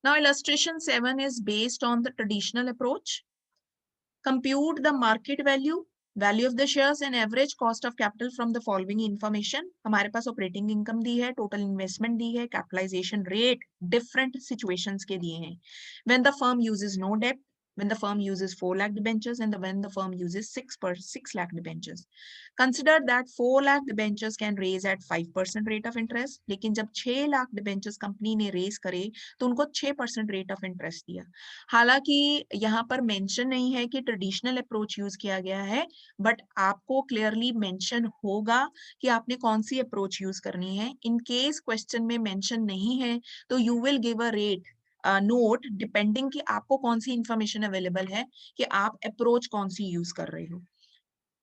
Now illustration 7 is based on the traditional approach. Compute the market value, value of the shares and average cost of capital from the following information. हमारे पास operating income दी है, total investment दी है, capitalisation rate different situations के दिए हैं. When the firm uses no debt, when the firm uses 4 lakh debentures, and when the firm uses 6 lakh debentures. Consider that 4 lakh debentures can raise at 5% rate of interest. लेकिन जब 6 lakh debentures company ने raise करे तो उनको 6% rate of interest दिया. हालांकि यहाँ पर मेंशन नहीं है कि ट्रेडिशनल अप्रोच यूज किया गया है, बट आपको क्लियरली मेंशन होगा कि आपने कौन सी अप्रोच यूज करनी है. इन केस क्वेश्चन में मेंशन नहीं है तो you will give a rate note depending कि आपको कौन सी इंफॉर्मेशन अवेलेबल है कि आप अप्रोच कौन सी यूज कर रहे हो.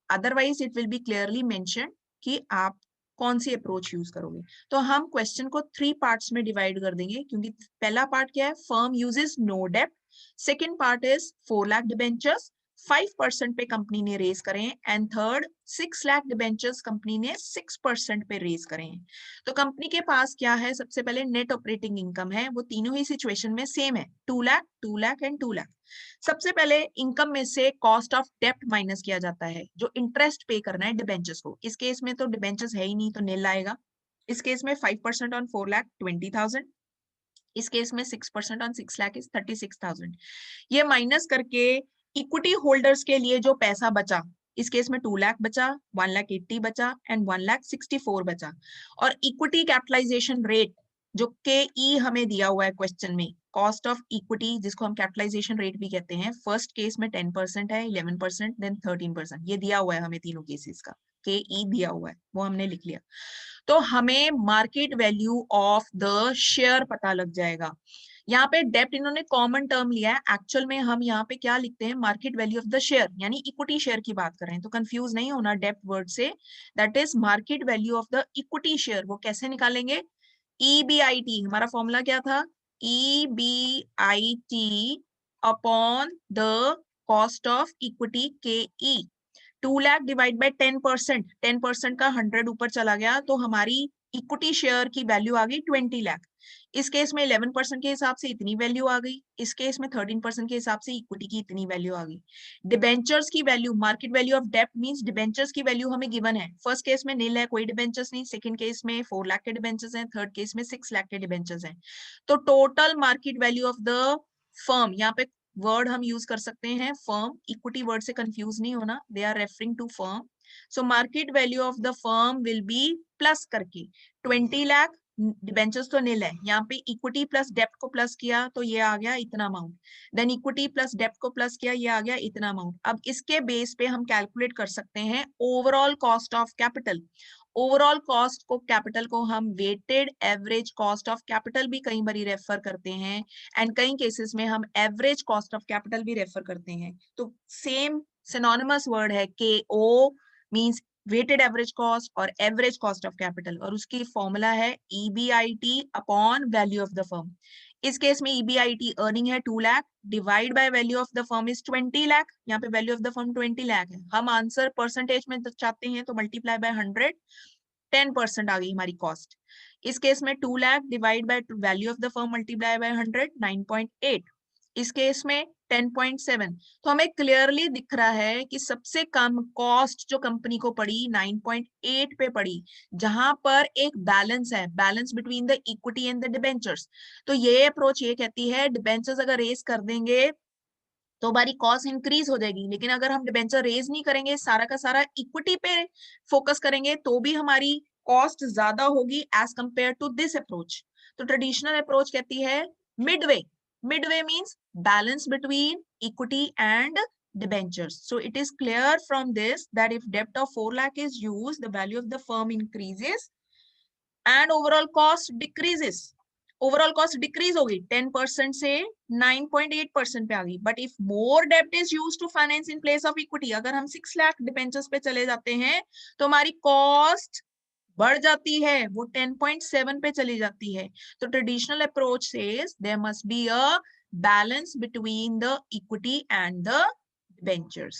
Otherwise it will be clearly mention कि आप कौन सी अप्रोच यूज करोगे. तो हम क्वेश्चन को 3 पार्ट्स में डिवाइड कर देंगे, क्योंकि पहला पार्ट क्या है, फर्म यूजेस नो डेप्ट. Second part is 4 lakh debentures 5% पे कंपनी ने रेज करें, and third 6 lakh debentures company ने 6% पे रेज करें. तो कंपनी के पास क्या है, सबसे पहले नेट ऑपरेटिंग इनकम है, वो तीनों ही सिचुएशन में सेम है, 2 लाख 2 लाख एंड 2 लाख. सबसे पहले इनकम में से कॉस्ट ऑफ डेप्ट माइनस किया जाता है, जो इंटरेस्ट पे करना है डिबेंचर्स को. इस केस में तो डिबेंचर्स है ही नहीं तो नील आएगा. इस केस में 5% ऑन 4 लाख 20,000. इस केस में 6% ऑन 6 लाख इज 36,000. ये माइनस करके इक्विटी होल्डर्स के लिए जो पैसा बचा, इस केस में 2 लाख बचा, 1,80,000 बचा एंड 1,64,000 बचा. और इक्विटी कैपिटलाइजेशन रेट जो के ई हमें दिया हुआ है क्वेश्चन में, कॉस्ट ऑफ इक्विटी जिसको हम कैपिटलाइजेशन रेट भी कहते हैं, फर्स्ट केस में 10% है, 11% देन 13%. ये दिया हुआ है हमें तीनों केसेस का, के ई दिया हुआ है, वो हमने लिख लिया. तो हमें market value of the share पता लग जाएगा. यहाँ पे डेप्ट इन्होंने कॉमन टर्म लिया है, एक्चुअल में हम यहाँ पे क्या लिखते हैं, market value of the share, यानी इक्विटी शेयर की बात कर रहे हैं. तो कंफ्यूज नहीं होना डेप्ट वर्ड से, that is market value of the equity share. वो कैसे निकालेंगे, EBIT, हमारा फॉर्मूला क्या था, EBIT upon the cost of equity KE. 2 lakh divide bye 10%, 10% का 100 ऊपर चला गया तो हमारी इक्विटी शेयर की वैल्यू आ गई 20 लाख. इस केस में 11% के हिसाब से इतनी वैल्यू आ गई, इस केस में 13% के हिसाब से इक्विटी की इतनी वैल्यू आ गई. डिबेंचर्स की वैल्यू, मार्केट वैल्यू ऑफ डेप्ट मींस डिबेंचर्स की वैल्यू हमें गिवन है. फर्स्ट केस में नील है, कोई डिबेंचर्स नहीं. सेकंड केस में 4 लाख के डिबेंचर्स हैं, थर्ड केस में 6 लाख के डिबेंचर्स हैं. तो total market value of the firm, यहाँ पे वर्ड हम यूज कर सकते हैं फर्म, इक्विटी वर्ड से कंफ्यूज नहीं होना, they are referring to firm. So market value of the firm will be plus करके 20 लाख, डिबेंचर्स तो नील है, यहाँ पे इक्विटी प्लस डेप्ट को प्लस किया तो ये आ गया इतना अमाउंट, देन इक्विटी प्लस डेप्ट को प्लस किया, ये आ गया इतना अमाउंट. अब इसके बेस पे हम कैलकुलेट कर सकते हैं overall cost of capital. Overall cost को, कैपिटल को हम weighted average cost of capital भी कई बार रेफर करते हैं, एंड कई केसेस में हम एवरेज कॉस्ट ऑफ कैपिटल भी रेफर करते हैं. तो सेम सिनोनिमस वर्ड है, KO means weighted average cost और एवरेज कॉस्ट ऑफ कैपिटल, और उसकी फॉर्मूला है EBIT upon value of the firm. इस केस में EBIT अर्निंग है 2 lakh divide by value of the firm is 20 lakh. यहाँ पे value of the firm 20 lakh है, हम आंसर परसेंटेज में चाहते हैं तो मल्टीप्लाई बाय 100, 10% आ गई हमारी कॉस्ट. इस केस में 2 lakh divide by value of the firm multiply by 100, 9.8. इस केस में 10.7. तो हमें क्लियरली दिख रहा है कि सबसे कम कॉस्ट जो कंपनी को पड़ी 9.8 पे पड़ी, जहां पर एक बैलेंस है, balance between the equity and the debentures. तो ये अप्रोच ये कहती है डिबेंचर्स अगर रेज कर देंगे तो हमारी कॉस्ट इंक्रीज हो जाएगी, लेकिन अगर हम डिबेंचर रेज नहीं करेंगे, सारा का सारा इक्विटी पे फोकस करेंगे, तो भी हमारी कॉस्ट ज्यादा होगी as compare to this approach. तो ट्रेडिशनल अप्रोच कहती है midway. Midway means balance between equity and debentures. So it is clear from this that if debt of 4 lakh is used, the value of the firm increases and overall cost decreases. Overall cost decrease होगी 10% से 9.8% पे आ गई. But if more debt is used to finance in place of equity, अगर हम 6 lakh debentures पे चले जाते हैं तो हमारी कॉस्ट बढ़ जाती है, वो 10.7 पे चली जाती है. तो traditional approach says there must be a balance between the equity and the debentures.